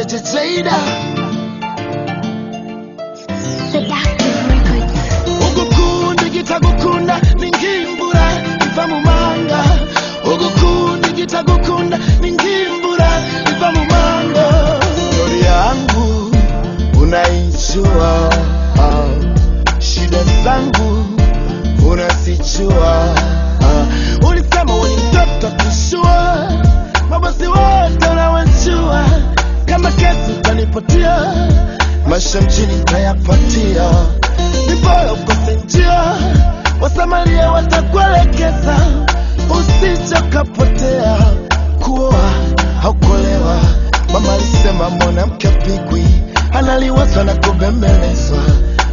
Jada ugukunda igitagukunda ningimbura iva mu manga ugukunda igitagukunda ningimbura iva mu manga story yangu unaijua shida zangu unasijua ulisema wewe ni mtoto kishua mabosi wote unawajua kama kesi utanipatia maisha mjini nitayapatia ni bora ukose njia wasamaria watakuelekeza usije ukapotea kuoa au kuolewa mama alisema mwanamke apigwi analiwazwa na kubembelezwa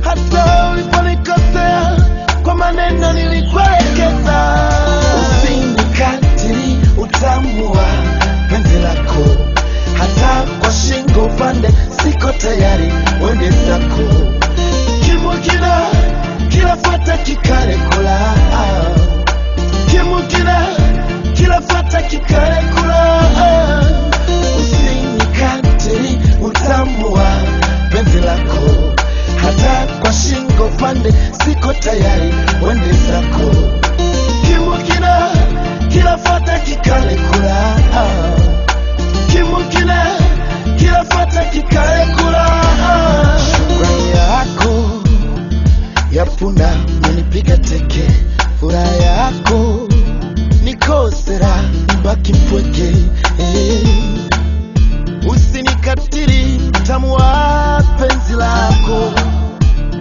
hata uliponikosea kwa maneno nilikuelekeza usinikatili utamu wa penzi lako hata kwa shingo upande siko tayari wende zako kimukina kila fata kikare kula kimukina kila fata kikare kula usinikatili utamu wa penzi lako hata kwa shingo upande siko tayari wende zako kimukina kila fata kikare kula kimukina kila fata kikare kula shukrani yako ya punda manipiga teke furaha yako nikosera nibaki mpweke usinikatili tamu wa penzi lako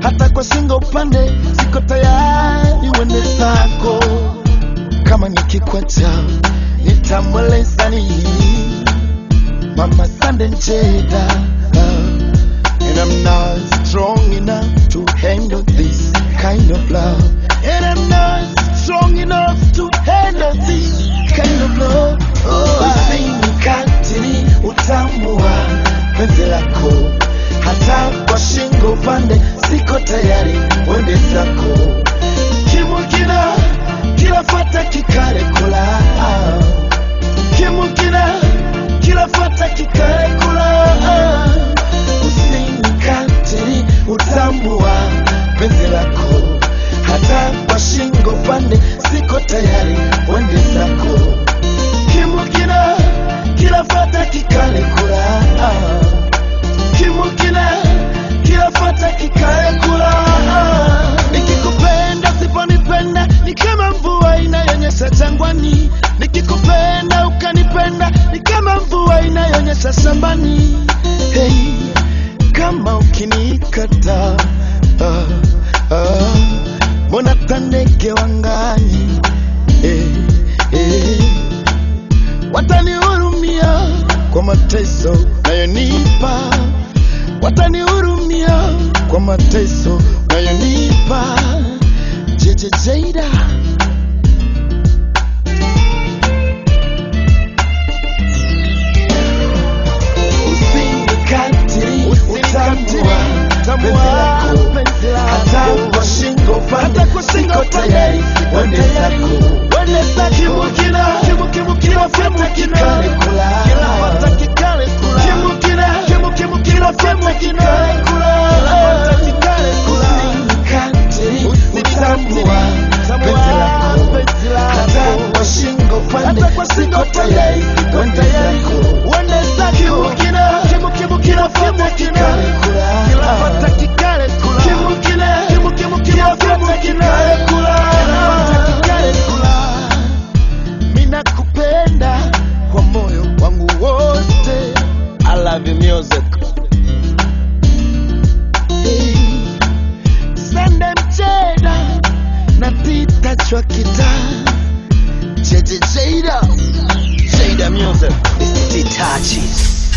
hata kwa shingo upande siko tayari wende zako kama nikikwacha nitamweleza nini Mama Sunday Jada and I'm not strong enough to handle this kind of love and I'm not strong enough to handle this kind of love usinikatili utamu wa penzi lako hata kwa shingo upande siko tayari wende zako kimukina kila fata kikare kula kimukina kila fata kikare kula usinikatili utamu wa penzi lako hata kwa shingo upande siko tayari wende zako kimukina kila fata kikare kula kimukina kila fata kikare kula nikikupenda usiponipenda ni kama mvua inayonyesha jangwani nikikupenda ukanipenda ni kama mvua inayonyesha shambani hey, kama ukinikata mbona tandege wangani watanihurumia kwa mateso nayonipa watanihurumia kwa mateso nayonipa Jada usinikatili utamu wa penzi lako hata kwa shingo upande siko tayari wende zako kimukina fata kikare kula kimukina fata kikare kula usinikatili utamu wa penzi lako hata kwa shingo upande siko tayari wende zako kimukina fata kikare kula kimukina fata kikare kula mina kupenda kwa moyo wangu wote I love you music Sunday Jada na Tita Chwakita Jada music It's the Tachis